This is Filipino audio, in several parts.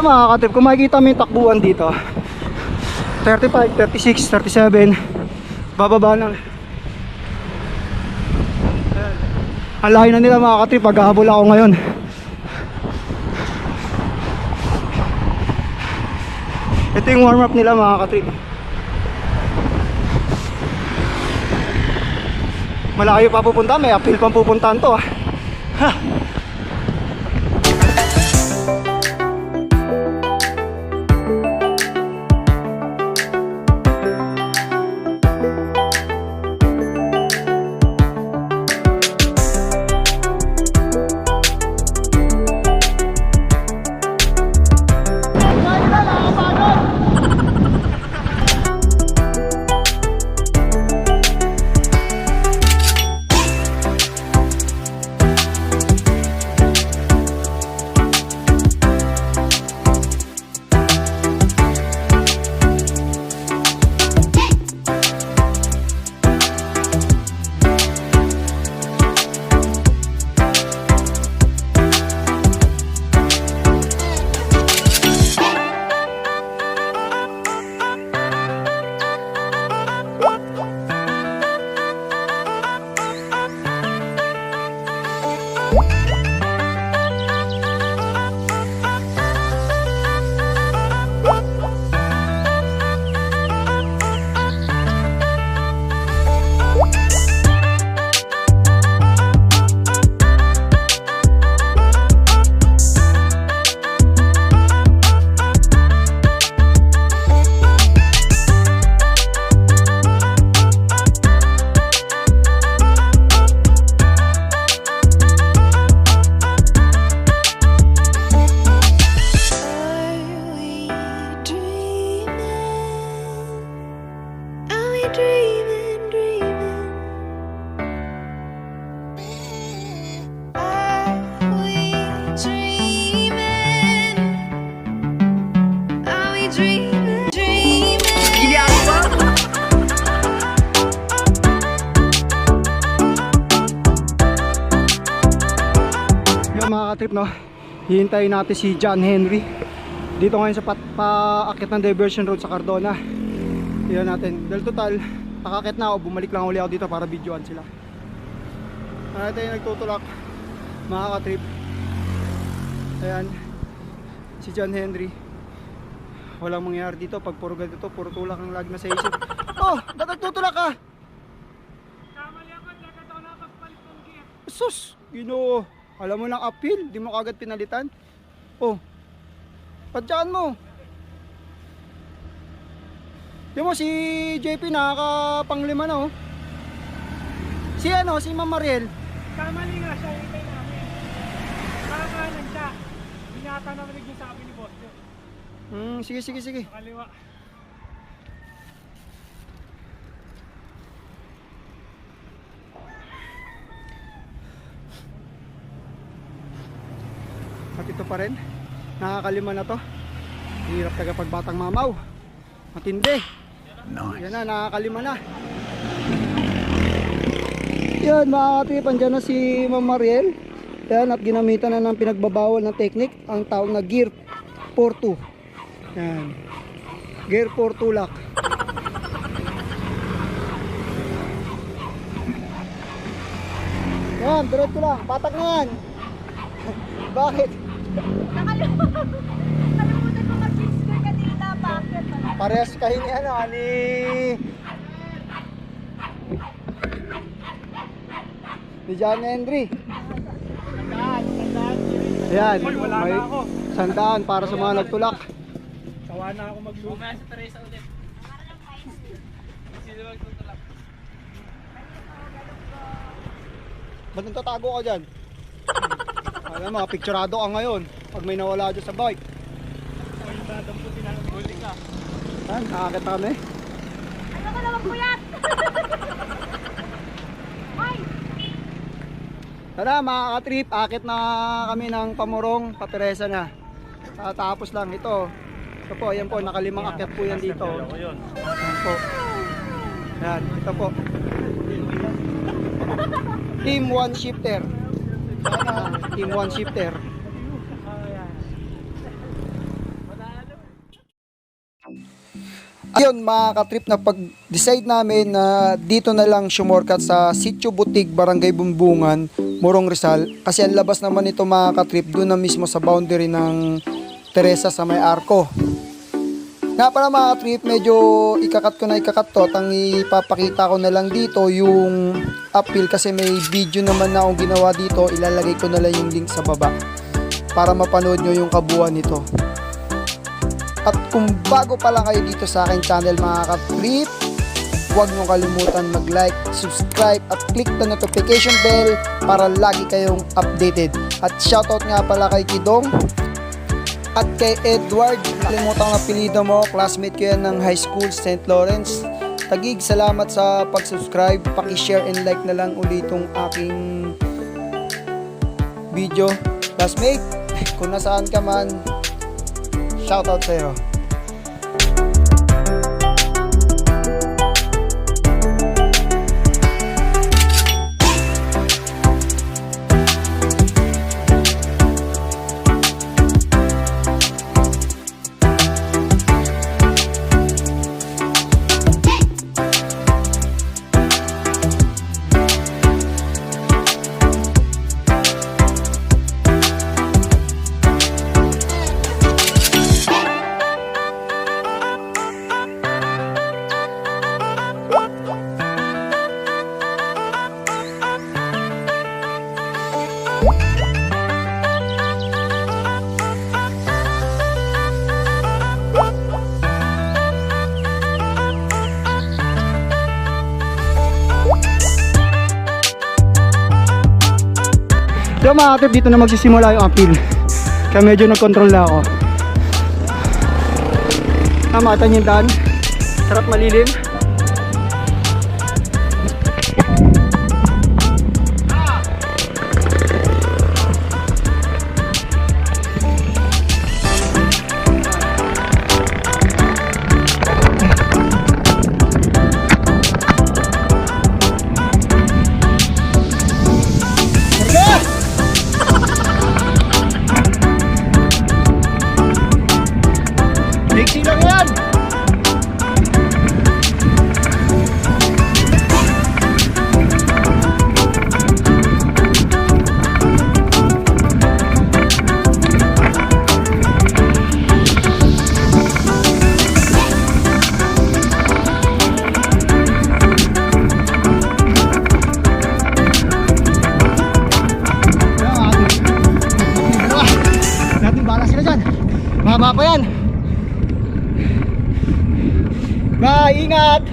Mga katrip, kung makikita mo yung takbuhan dito 35, 36, 37 bababa ng ang laki na nila mga katrip. Paghahabol ako ngayon. Ito yung warm up nila mga katrip. Malayo pa pupunta, may uphill pang pupuntahan to ha. Trip no, hihintayin natin si John Henry dito ngayon sa paakit ng diversion road sa Cardona. Iyan natin, dahil total nakakit na ako, bumalik lang uli ako dito para videoan sila. Ano tayo nagtutulak mga ka-trip. Ayan si John Henry. Walang mangyayari dito pag puro ganito, puro tulak ang lagi na sa isip. Oh, nagtutulak ka. Kamali ako, dagat ako nakapagpalit ng gear. Sus, Ginoo. Alam mo ng uphill, di mo kagad pinalitan. Oh, padyaan mo. Di mo si JP nakakapanglima na oh. Si ano, si Ma'am Mariel. Kamali nga siya, hintay namin. Nakakalan siya. Binata naman yung sabi ni boss yun. Sige. Kaliwa. At ito pa rin, nakakalima na to. Hirap taga pagbatang mamaw. Matindi. Nice. Yan na, nakakalima na. Yan mga katrip, andyan na si Ma'am Mariel. Yan, at ginamitan na ng pinagbabawal ng technique, ang tawag na Gear 4-2. Yan, Gear 4-2 lock. Yan, diretso lang, patak na yan. Bakit? Nakalimutan ko mag-fix ko kanina. Bakit? Parehas kayo ni ano, ni John Henry. Tandaan. Ayan, Wala may, na ako. 100 para sa mga nagtulak. Sawa na ako magluto. Mamaya sa Teresa ulit. Sino magtutulak? Ba't nagtatago ka dyan? Alam mo, picturado ka ngayon pag may nawala dyan sa bike. Ako yung dadamputin na ng huli ka. Yan, nakakita kami. Ano ko naman puyat? Ay! Tara mga ka-trip, akit na kami ng Pamorong, pa-Teresa na. Tapos lang ito. Ito po, ayan po, nakalimang akyat po yan dito. Ayan po. Yan, ito po. Team 1 shifter. Team 1 shifter. Ayun mga ka-trip, na pag-decide namin na dito na lang sumorkat sa Sitio Butig, Barangay Bumbungan, Morong Rizal. Kasi ang labas naman ito mga ka-trip, doon na mismo sa boundary ng Teresa sa may Arco. Nga pala mga ka-trip, medyo ikakat to at ang ipapakita ko na lang dito yung uphill kasi may video naman na akong ginawa dito. Ilalagay ko na lang yung link sa baba para mapanood nyo yung kabuuan nito. At kung bago pa lang kayo dito sa aking channel mga ka-trip, huwag nyo kalimutan mag-like, subscribe at click the notification bell para lagi kayong updated. At shoutout nga pala kay Kidong at kay Edward. Kalimutan ang apelido mo, classmate ko yan ng high school St. Lawrence. Tagig, salamat sa pag-subscribe, paki-share and like na lang ulit itong aking video. Classmate, kung nasaan ka man, shoutout sa'yo. So mga ka-trip, dito na magsisimula yung uphill. Kaya medyo nag-control na ako. Namatan yung daan. Sarap malilim. Dixie lang yan! Natin bala sila dyan. Mahaba pa yan. Ingat!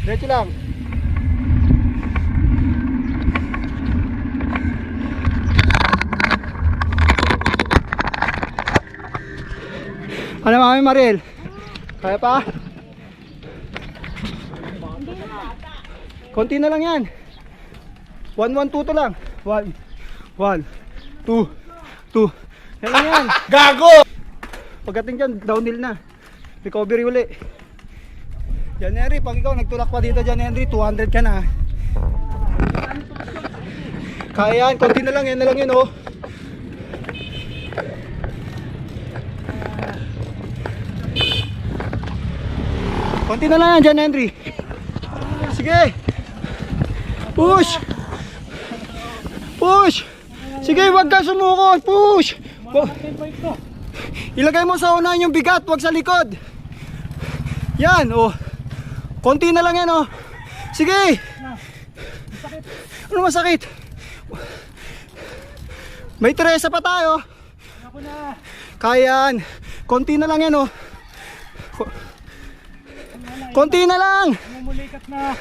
Diretso lang. Ano Mami Mariel? Kaya pa? Konti na lang yan. 1-1-2 to lang. 1, 1, 2, 2. Yan lang yan. Gago! Pagdating dyan, downhill na. Recovery uli. Jan Henry, pag ikaw nagtulak pa dito Jan Henry, 200 ka na. Kaya yan, konti na lang, yan na lang yun oh. Konti na lang yan Jan Henry. Sige. Push. Push. Sige, wag ka sumuko. Push. Ilagay mo sa unahan yung bigat, wag sa likod. Yan, oh. Konti na lang yan, oh. Sige. Ano masakit? May Teresa pa tayo. Ako na. Kaya yan. Konti na lang yan, oh. Konti na lang. Mumulikat na.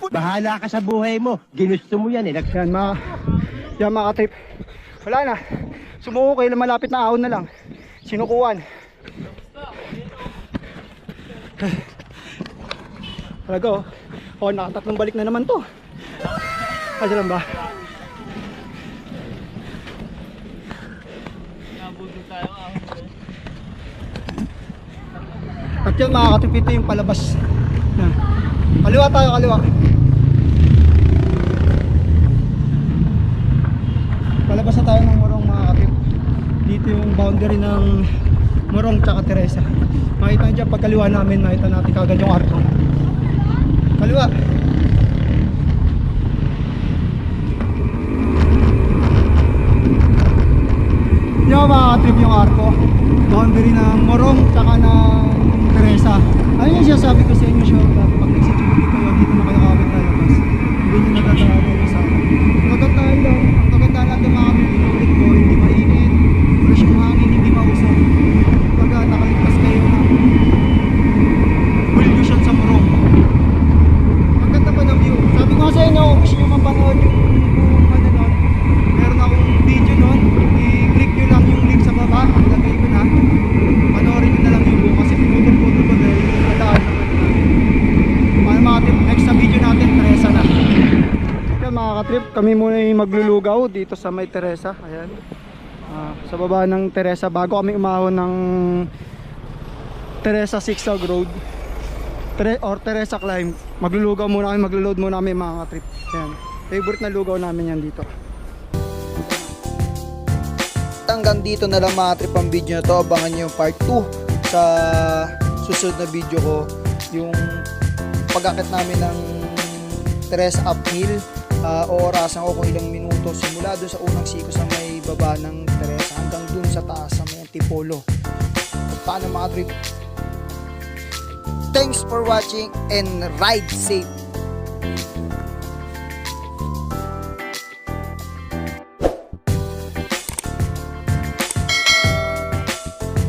Bahala ka sa buhay mo. Ginusto mo yan eh. Yan mga trip. Wala na. Sumuko kayo, malapit na ahon na lang. Sinukuan. Talaga oh. Oh, nakatatlong balik na naman to. Kasi lang ba? At yan mga katrip, ito yung palabas. Yan. Kaliwa tayo, kaliwa. Palabas na tayo ng Morong mga katrip. Dito yung boundary ng Morong tsaka Teresa. Makita nyo dyan pag kaliwa namin, makita natin kagad yung arko. Kaliwa. Yung mga katrip yung arko. Boundary ng Morong tsaka ng Teresa. Ayun yung sinasabi ko sa inyo, shortcut. Pag nagsitsubi kayo, dito na kayo kapit lalabas. Hindi nyo nagtatawag kayo sa akin. Kagandahan lang. Ang kagandahan lang ng mga pinulit ko, hindi mainit. Fresh yung hangin, hindi mausok. Pagka nakaligtas kayo ng pollution sa Morong. Ang ganda pa ng view. Sabi ko nga sa inyo, kung gusto nyo mapanood yung ano nun, meron akong video nun. I-click nyo lang yung link sa baba. Lagay ko na. Panoorin nyo na lang yung buo kasi pinutol-putol ko dahil nalaan naman. Paano mga trip, next sa video natin, Teresa na. Kaya mga katrip, kami muna yung maglulugaw dito sa may Teresa. Ayan. Sa baba ng Teresa, bago kami umahon ng Teresa Sigsag Road or Teresa Climb, maglulugaw muna kami, maglo-load muna kami mga katrip. Ayan. Favorite na lugaw namin yan dito. Hanggang dito na lang mga trip ang video na to. Abangan nyo yung part 2 sa susunod na video ko, yung pag-akit namin ng Teresa uphill. Orasan ko kung ilang minuto simula dun sa unang siko sa may baba ng Teresa hanggang dun sa taas sa may Antipolo. Paano mga trip? Thanks for watching and ride safe.